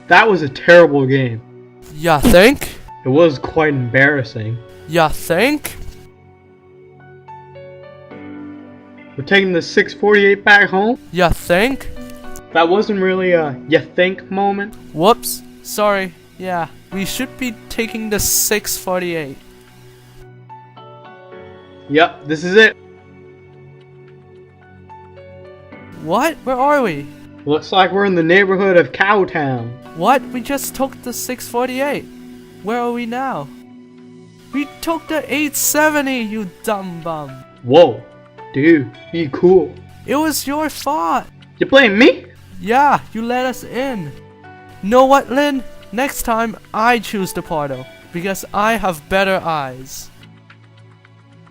That was a terrible game. Ya think? It was quite embarrassing. Ya think? We're taking the 648 back home? Ya think? That wasn't really a you think moment. Whoops. Sorry. Yeah, we should be taking the 648. Yep, this is it. What? Where are we? Looks like we're in the neighborhood of Cowtown. What? We just took the 648. Where are we now? We took the 870, you dumb bum. Whoa, dude, be cool. It was your fault. You blame me? Yeah, you let us in. Know what, Lin? Next time, I choose the portal, because I have better eyes.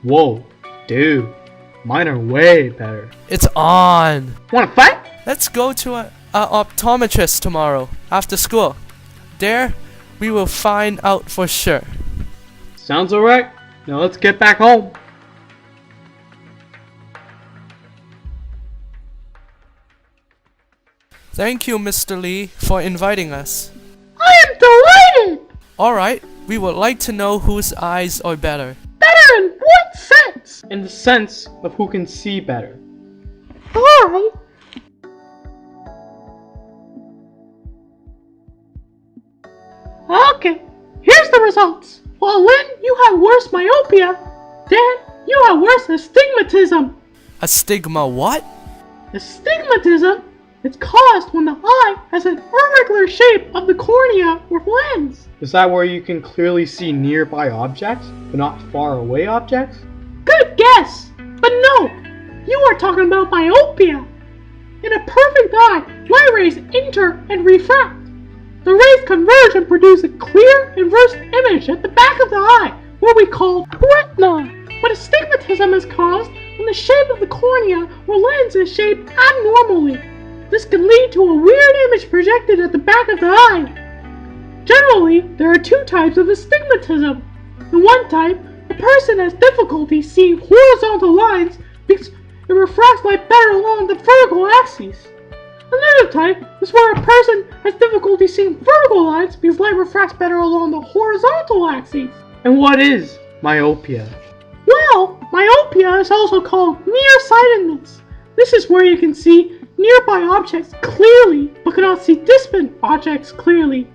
Whoa, dude, mine are way better. It's on. Wanna fight? Let's go to an optometrist tomorrow, after school. There, we will find out for sure. Sounds alright. Now let's get back home. Thank you, Mr. Lee, for inviting us. I am delighted! Alright, we would like to know whose eyes are better. Better in what sense? In the sense of who can see better. Alright. Okay, here's the results. While Lynn, you have worse myopia, Dan, you have worse astigmatism. Astigma what? Astigmatism is caused when the eye has an irregular shape of the cornea or lens. Is that where you can clearly see nearby objects, but not far away objects? Good guess, but no, you are talking about myopia. In a perfect eye, light rays enter and refract. The rays converge and produce a clear inverse image at the back of the eye, what we call retina. But astigmatism is caused when the shape of the cornea or lens is shaped abnormally. This can lead to a weird image projected at the back of the eye. Generally, there are two types of astigmatism. In one type, a person has difficulty seeing horizontal lines because it refracts light better along the vertical axis. Another type is where a person has difficulty seeing vertical lines because light refracts better along the horizontal axis. And what is myopia? Well, myopia is also called nearsightedness. This is where you can see nearby objects clearly but cannot see distant objects clearly.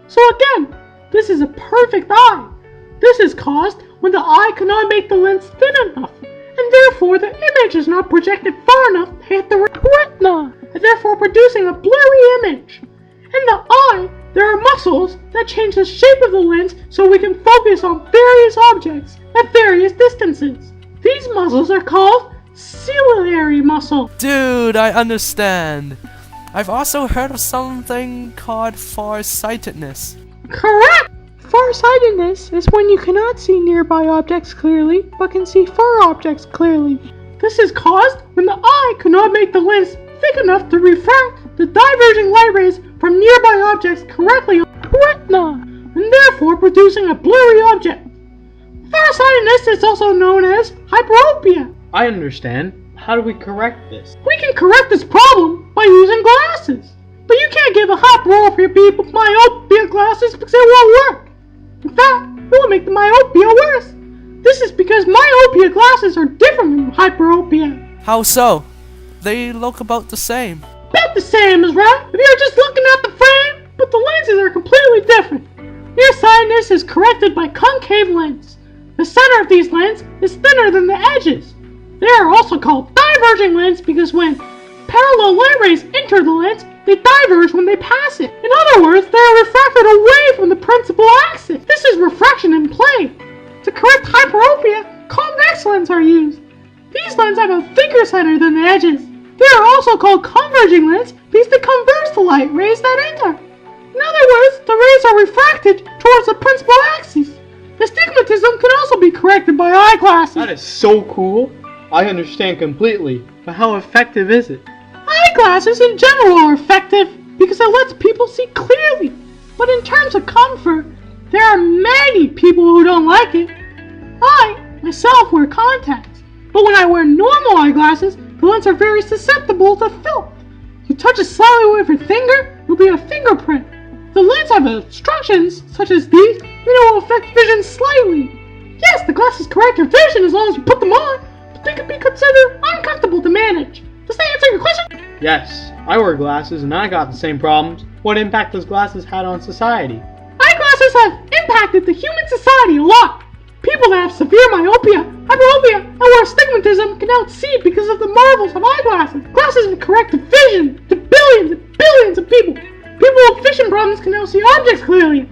So again, this is a perfect eye. This is caused when the eye cannot make the lens thin enough, and therefore the image is not projected far enough to hit the retina, and therefore producing a blurry image. In the eye, there are muscles that change the shape of the lens so we can focus on various objects at various distances. These muscles are called ciliary muscle. Dude, I understand. I've also heard of something called farsightedness. Correct! Farsightedness is when you cannot see nearby objects clearly, but can see far objects clearly. This is caused when the eye cannot make the lens thick enough to refract the diverging light rays from nearby objects correctly on the retina, and therefore producing a blurry object. Farsightedness is also known as hyperopia. I understand. How do we correct this? We can correct this problem by using glasses. But you can't give a hyperopia people myopia glasses because it won't work. In fact, it will make the myopia worse. This is because myopia glasses are different from hyperopia. How so? They look about the same. About the same is right. If you're just looking at the frame, but the lenses are completely different. Nearsightedness is corrected by concave lens. The center of these lenses is thinner than the edges. They are also called diverging lens because when parallel light rays enter the lens, they diverge when they pass it. In other words, they are refracted away from the principal axis. This is refraction in plane. To correct hyperopia, convex lenses are used. These lenses have a thicker center than the edges. They are also called converging lenses because they converge the light rays that enter. In other words, the rays are refracted towards the principal axis. Astigmatism can also be corrected by eyeglasses. That is so cool. I understand completely, but how effective is it? Eyeglasses in general are effective because it lets people see clearly. But in terms of comfort, there are many people who don't like it. I, myself, wear contacts. But when I wear normal eyeglasses, the lenses are very susceptible to filth. You touch it slightly with your finger, it'll be a fingerprint. The lens have obstructions such as these, will affect vision slightly. Yes, the glasses correct your vision as long as you put them on, but they can be considered uncomfortable to manage. Does that answer your question? Yes, I wear glasses and I got the same problems. What impact has glasses had on society? Eyeglasses have impacted the human society a lot. People that have severe myopia, hyperopia, or astigmatism can now see because of the marvels of eyeglasses. Glasses have corrected vision to billions and billions of people. People with vision problems can now see objects clearly.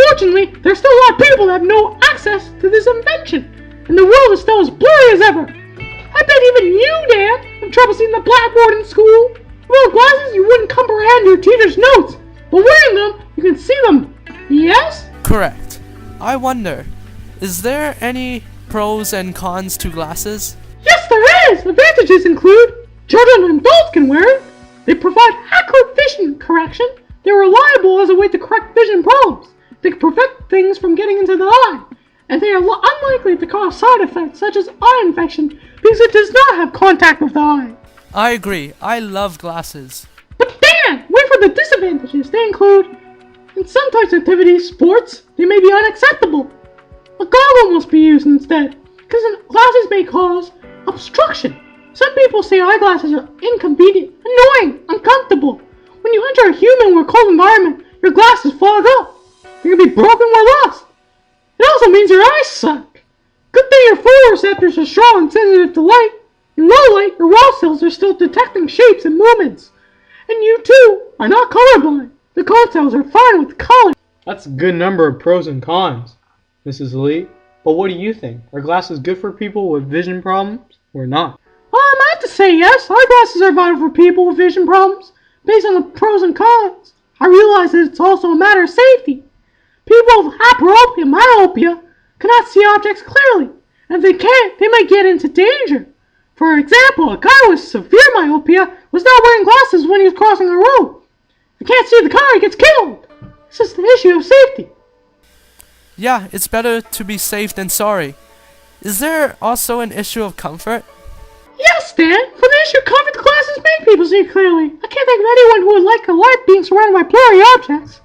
Fortunately, there's still a lot of people that have no access to this invention, and the world is still as blurry as ever. I bet even you, Dan, have trouble seeing the blackboard in school. Without glasses, you wouldn't comprehend your teacher's notes, but wearing them, you can see them. Yes? Correct. I wonder, is there any pros and cons to glasses? Yes, there is! Advantages include children and adults can wear it. They provide accurate vision correction. They're reliable as a way to correct vision problems. They can prevent things from getting into the eye. And they are unlikely to cause side effects such as eye infection because it does not have contact with the eye. I agree. I love glasses. But Dan, wait for the disadvantages. They include, in some types of activities, sports, they may be unacceptable. A goggle must be used instead, because glasses may cause obstruction. Some people say eyeglasses are inconvenient, annoying, uncomfortable. When you enter a humid or cold environment, your glasses fog up. They can be broken or lost. It also means your eyes suck. Good thing your photoreceptors are strong and sensitive to light. In low light, your raw cells are still detecting shapes and movements. And you too are not colorblind. The cone cells are fine with color. That's a good number of pros and cons, Mrs. Lee. But what do you think? Are glasses good for people with vision problems or not? I have to say yes. Eyeglasses are vital for people with vision problems. Based on the pros and cons, I realize that it's also a matter of safety. People with hyperopia, myopia, cannot see objects clearly, and if they can't, they might get into danger. For example, a guy with severe myopia was not wearing glasses when he was crossing a road. If he can't see the car, he gets killed. It's just an issue of safety. Yeah, it's better to be safe than sorry. Is there also an issue of comfort? Yes, Dan. For the issue of comfort, the glasses make people see clearly. I can't think of anyone who would like a light being surrounded by blurry objects.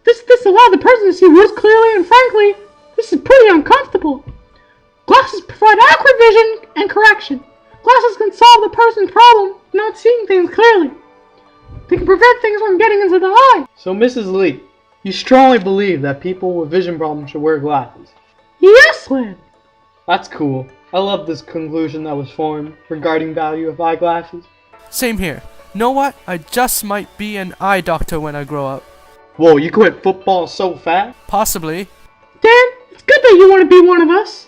This allowed the person to see woods clearly, and frankly, this is pretty uncomfortable. Glasses provide accurate vision and correction. Glasses can solve the person's problem of not seeing things clearly. They can prevent things from getting into the eye. So, Mrs. Lee, you strongly believe that people with vision problems should wear glasses? Yes, Lynn. That's cool. I love this conclusion that was formed regarding value of eyeglasses. Same here. Know what? I just might be an eye doctor when I grow up. Whoa, you quit football so fast? Possibly. Dan, it's good that you want to be one of us.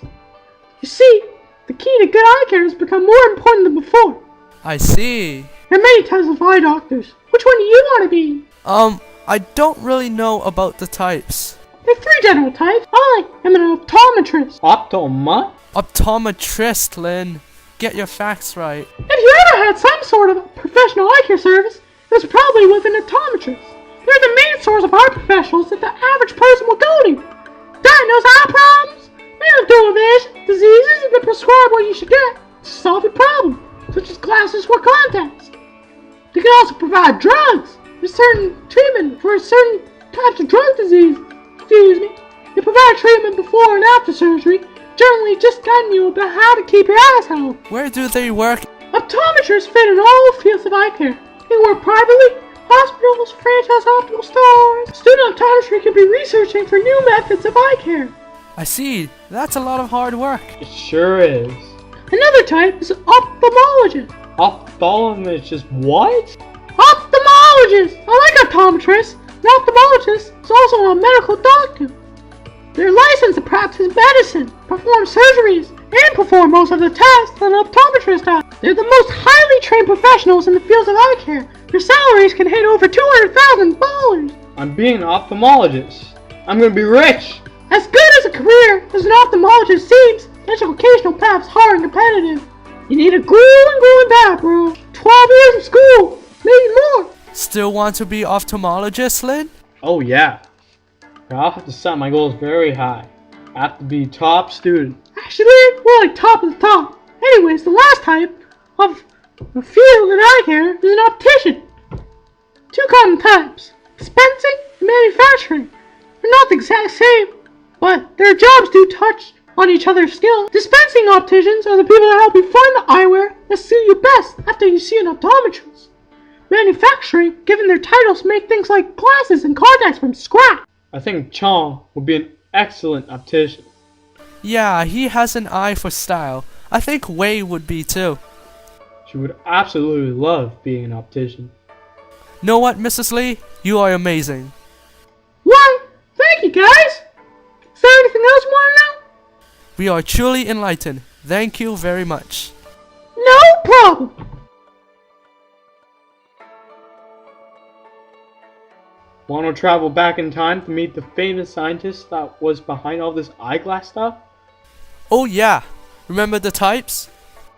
You see, the key to good eye care has become more important than before. I see. There are many types of eye doctors. Which one do you want to be? I don't really know about the types. There are 3 general types. I am an optometrist. Optoma? Optometrist, Lynn. Get your facts right. If you ever had some sort of professional eye care service, it was probably with an optometrist. They're the main source of eye professionals that the average person will go to. Diagnose eye problems, manage dual vision, diseases, and then prescribe what you should get to solve your problem, such as glasses or contacts. They can also provide drugs. There's certain treatment for certain types of drug disease. They provide treatment before and after surgery, generally just guiding you about how to keep your eyes healthy. Where do they work? Optometrists fit in all fields of eye care. They work privately, hospitals, franchise optical stores. Student optometry can be researching for new methods of eye care. I see. That's a lot of hard work. It sure is. Another type is ophthalmologist. Ophthalmologist what? Ophthalmologist! I like optometrists. An ophthalmologist is also a medical doctor. They're licensed to practice medicine, perform surgeries, and perform most of the tests that an optometrist does. They're the most highly trained professionals in the fields of eye care. Their salaries can hit over $200,000. I'm being an ophthalmologist. I'm gonna be rich. As good as a career as an ophthalmologist seems, the educational path's hard and competitive. You need a grueling path, bro. 12 years of school, maybe more. Still want to be ophthalmologist, Lynn? Oh yeah. I'll have to set my goals very high. I have to be top student. Actually, we're like top of the top. Anyways, the last type of field in eye care is an optician. 2 common types. Dispensing and manufacturing are not the exact same, but their jobs do touch on each other's skills. Dispensing opticians are the people that help you find the eyewear that suit you best after you see an optometrist. Manufacturing, given their titles, make things like glasses and contacts from scratch. I think Chong would be an excellent optician. Yeah, he has an eye for style. I think Wei would be too. She would absolutely love being an optician. Know what, Mrs. Lee? You are amazing. Why, thank you guys. Is there anything else you want to know? We are truly enlightened. Thank you very much. No problem. Want to travel back in time to meet the famous scientist that was behind all this eyeglass stuff? Oh yeah, remember the types?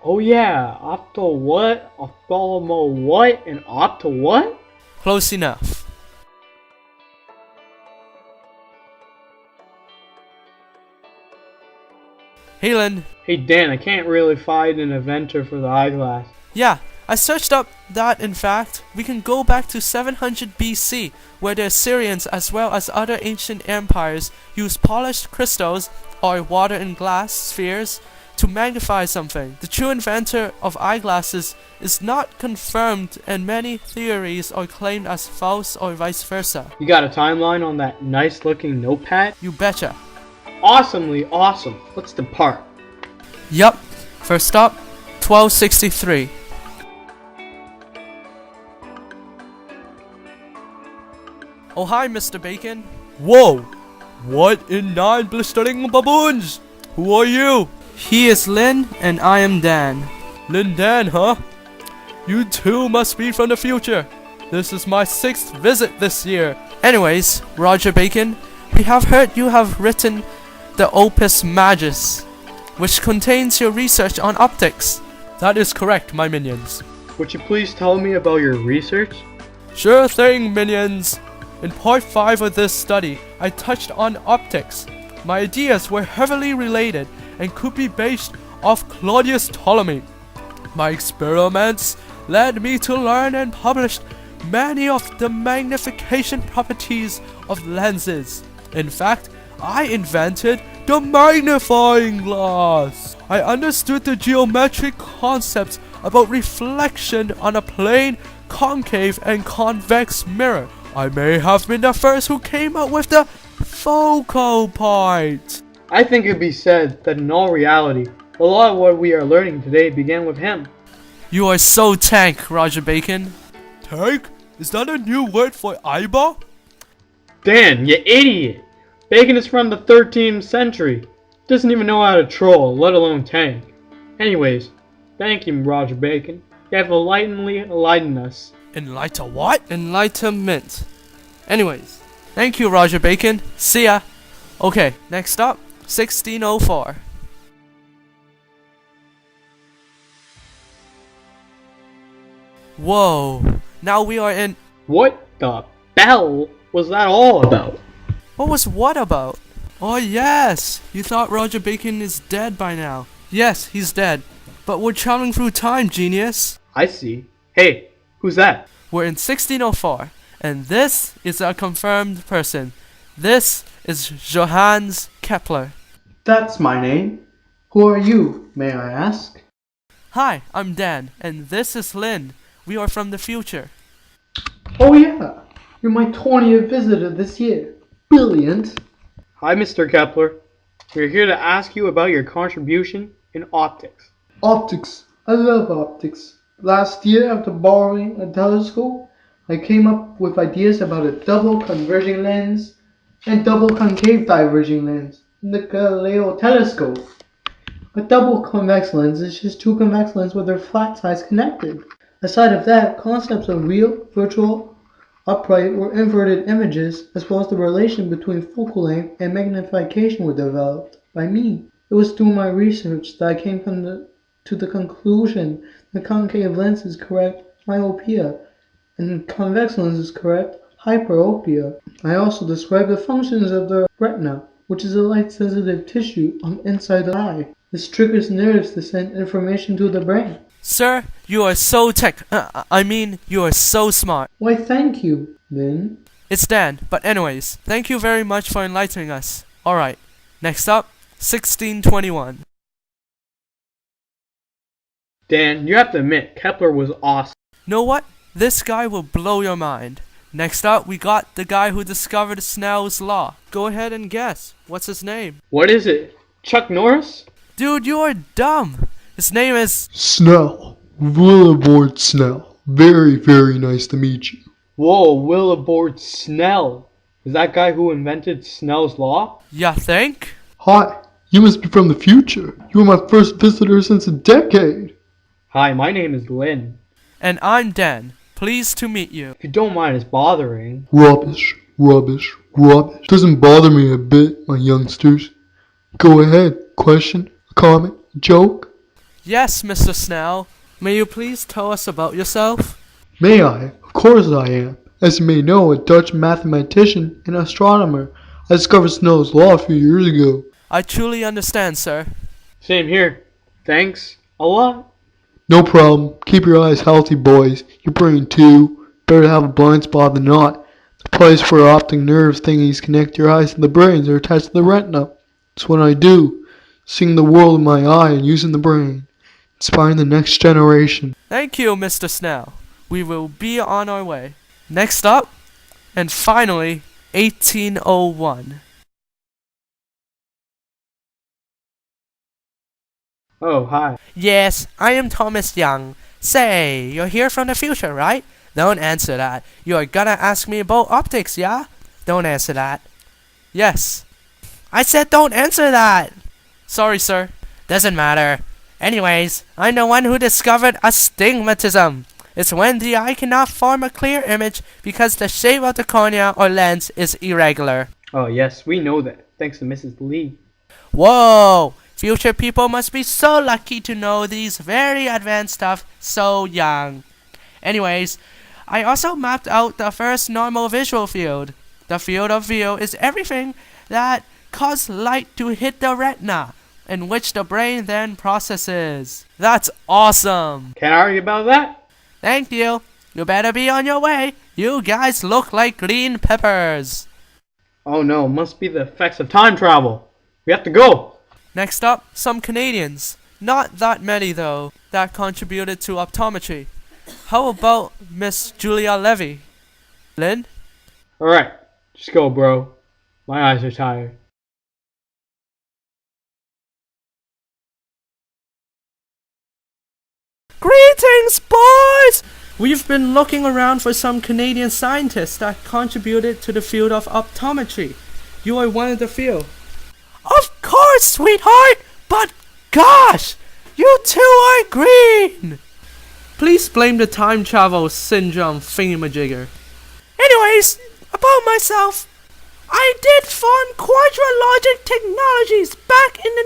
Oh yeah, opto what, ophthalmo what, and opto what? Close enough. Hey Lynn. Hey Dan, I can't really find an inventor for the eyeglass. Yeah, I searched up that. In fact, we can go back to 700 BC, where the Assyrians as well as other ancient empires used polished crystals or water and glass spheres to magnify something. The true inventor of eyeglasses is not confirmed, and many theories are claimed as false or vice versa. You got a timeline on that nice looking notepad? You betcha. Awesomely awesome. Let's depart. Yup. First stop, 1263. Oh hi, Mr. Bacon. Whoa! What in 9 blistering baboons? Who are you? He is Lin, and I am Dan. Lin Dan, huh? You two must be from the future. This is my 6th visit this year. Anyways, Roger Bacon, we have heard you have written the Opus Magus, which contains your research on optics. That is correct, my minions. Would you please tell me about your research? Sure thing, minions. In part 5 of this study, I touched on optics. My ideas were heavily related and could be based off Claudius Ptolemy. My experiments led me to learn and publish many of the magnification properties of lenses. In fact, I invented the magnifying glass. I understood the geometric concepts about reflection on a plane, concave and convex mirror. I may have been the first who came up with the focal point. I think it could be said that in all reality, a lot of what we are learning today began with him. You are so tank, Roger Bacon. Tank? Is that a new word for eyeball? Dan, you idiot! Bacon is from the 13th century. Doesn't even know how to troll, let alone tank. Anyways, thank you, Roger Bacon. You have enlightened us. Enlighten what? Enlightenment. Anyways, thank you, Roger Bacon. See ya. Okay, next up, 1604. Whoa, now we are in... What the bell was that all about? What was what about? Oh yes, you thought Roger Bacon is dead by now. Yes, he's dead. But we're traveling through time, genius. I see. Hey, who's that? We're in 1604, and this is a confirmed person. This is Johannes Kepler. That's my name. Who are you, may I ask? Hi, I'm Dan, and this is Lynn. We are from the future. Oh yeah, you're my 20th visitor this year. Brilliant. Hi, Mr. Kepler. We're here to ask you about your contribution in optics. Optics. I love optics. Last year, after borrowing a telescope, I came up with ideas about a double converging lens and double concave diverging lens in the Galileo telescope. A double convex lens is just two convex lenses with their flat sides connected. Aside of that, concepts of real, virtual, upright, or inverted images, as well as the relation between focal length and magnification were developed by me. It was through my research that I came to the conclusion that concave lens is correct, myopia, and convex lens is correct, hyperopia. I also described the functions of the retina, which is a light-sensitive tissue on the inside of the eye. This triggers nerves to send information to the brain. Sir, you are so you are so smart. Why, thank you, Lynn. It's Dan, but anyways, thank you very much for enlightening us. Alright, next up, 1621. Dan, you have to admit, Kepler was awesome. Know what? This guy will blow your mind. Next up, we got the guy who discovered Snell's law. Go ahead and guess. What's his name? What is it? Chuck Norris? Dude, you are dumb. His name is... Snell. Willibord Snell. Very, very nice to meet you. Whoa, Willibord Snell. Is that guy who invented Snell's law? Ya think? Hi, you must be from the future. You were my first visitor since a decade. Hi, my name is Lynn. And I'm Dan. Pleased to meet you. If you don't mind us bothering. Rubbish, rubbish, rubbish. Doesn't bother me a bit, my youngsters. Go ahead. Question, comment, joke? Yes, Mr. Snell. May you please tell us about yourself? May I? Of course I am. As you may know, a Dutch mathematician and astronomer. I discovered Snell's law a few years ago. I truly understand, sir. Same here. Thanks a lot. No problem. Keep your eyes healthy, boys. Your brain too. Better to have a blind spot than not. The place where optic nerves thingies connect your eyes to the brains are attached to the retina. It's what I do. Seeing the world in my eye and using the brain. Inspiring the next generation. Thank you, Mr. Snell. We will be on our way. Next up, and finally, 1801. Oh, hi. Yes, I am Thomas Young. Say, you're here from the future, right? Don't answer that. You're gonna ask me about optics, yeah? Don't answer that. Yes. I said don't answer that! Sorry, sir. Doesn't matter. Anyways, I'm the one who discovered astigmatism. It's when the eye cannot form a clear image because the shape of the cornea or lens is irregular. Oh, yes, we know that. Thanks to Mrs. Lee. Whoa! Future people must be so lucky to know these very advanced stuff so young. Anyways, I also mapped out the first normal visual field. The field of view is everything that causes light to hit the retina, in which the brain then processes. That's awesome! Can't argue about that. Thank you. You better be on your way. You guys look like green peppers. Oh no, must be the effects of time travel. We have to go. Next up, some Canadians. Not that many though, that contributed to optometry. How about Miss Julia Levy? Lynn? Alright, just go, bro. My eyes are tired. Greetings, boys! We've been looking around for some Canadian scientists that contributed to the field of optometry. You are one of the few. Of course, sweetheart! But gosh! You two are green! Please blame the time travel syndrome thingamajigger. Anyways, about myself. I did form Quadralogic Technologies back in the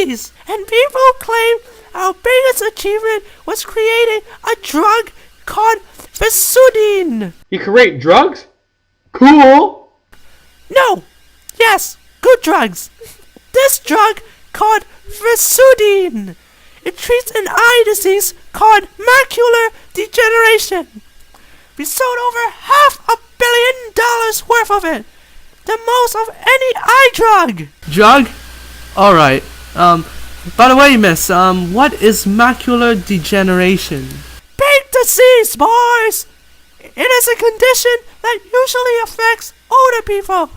1980s, and people claim our biggest achievement was creating a drug called Vesudine. You create drugs? Cool! No! Yes! Good drugs! This drug called Vesudine. It treats an eye disease called macular degeneration. We sold over $500 million worth of it. The most of any eye drug. Drug? Alright. By the way, miss, what is macular degeneration? Big disease, boys! It is a condition that usually affects older people.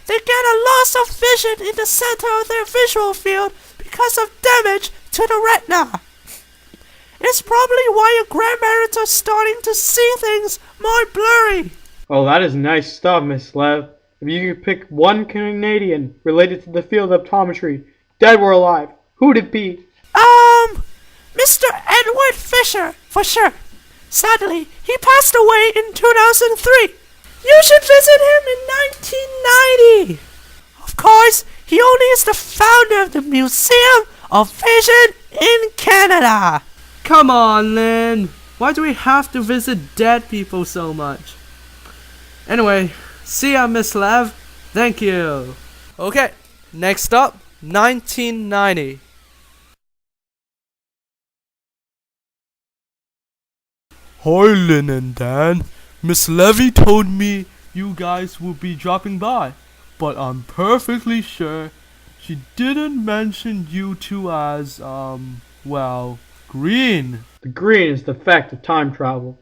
They get a loss of vision in the center of their visual field because of damage to the retina. It's probably why your grandparents are starting to see things more blurry. Oh, that is nice stuff, Miss Lev. If you could pick one Canadian related to the field of optometry, dead or alive, who would it be? Mr. Edward Fisher, for sure. Sadly, he passed away in 2003. You should visit him in 1990. Of course, he only is the founder of the Museum of Vision in Canada. Come on, Lynn. Why do we have to visit dead people so much? Anyway, see ya, Miss Lev. Thank you. Okay, next up, 1990. Hi, Lynn and Dan. Miss Levy told me you guys would be dropping by, but I'm perfectly sure she didn't mention you two as, well, green. The green is the effect of time travel.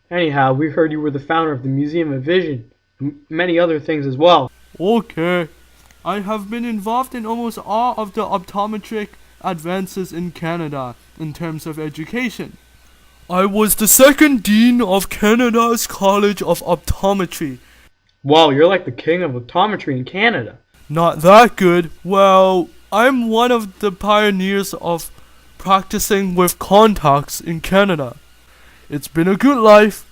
Anyhow, we heard you were the founder of the Museum of Vision, and many other things as well. Okay. I have been involved in almost all of the optometric advances in Canada in terms of education. I was the second dean of Canada's College of Optometry. Wow, you're like the king of optometry in Canada. Not that good. Well, I'm one of the pioneers of practicing with contacts in Canada. It's been a good life.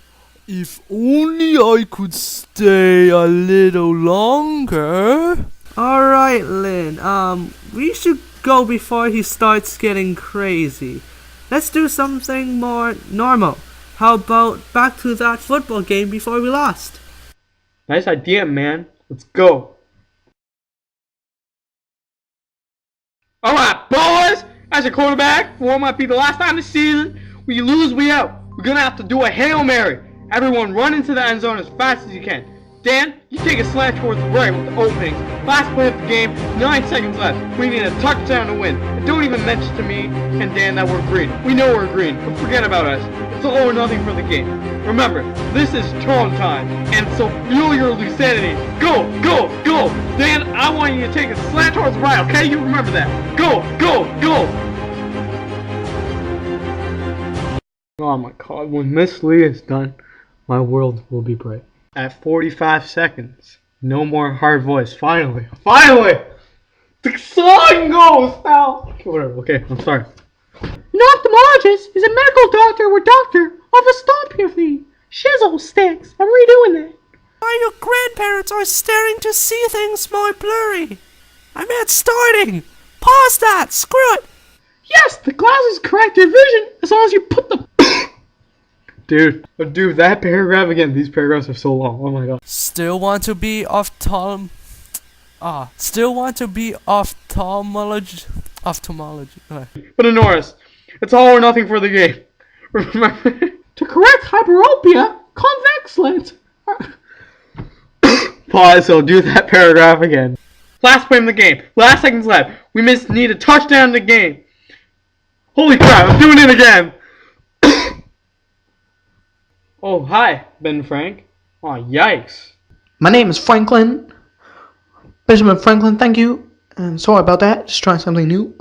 If only I could stay a little longer. Alright, Lynn, we should go before he starts getting crazy. Let's do something more normal. How about back to that football game before we lost? Nice idea, man. Let's go. Alright, boys! As a quarterback, for what might be the last time this season, we lose, we out. We're gonna have to do a Hail Mary. Everyone run into the end zone as fast as you can. Dan, you take a slant towards the right with the openings. Last play of the game, 9 seconds left. We need a touchdown to win. And don't even mention to me and Dan that we're green. We know we're green, but forget about us. It's all or nothing for the game. Remember, this is Tron time, and so feel your lucidity. Go, go, go! Dan, I want you to take a slant towards the right, okay? You remember that. Go, go, go! Oh my god, when Miss Lee is done, my world will be bright. At 45 seconds, no more hard voice. Finally, finally! The song goes now! Okay, whatever, okay, I'm sorry. An ophthalmologist is a medical doctor or doctor of ophthalmopathy. Shizzle sticks. I'm redoing that. Why your grandparents are staring to see things more blurry. I meant starting. Pause that. Screw it. Yes, the glasses correct your vision as long as you put the Dude, that paragraph again, these paragraphs are so long, oh my god. Still want to be ophthalmology. But Norris, it's all or nothing for the game. Remember? to correct hyperopia, convex lens. Pause, so do that paragraph again. Last play in the game, last seconds left. We need a touchdown in the game. Holy crap, I'm doing it again. Oh, hi, Ben Frank. Oh, yikes. My name is Franklin. Benjamin Franklin, thank you. And sorry about that, just trying something new.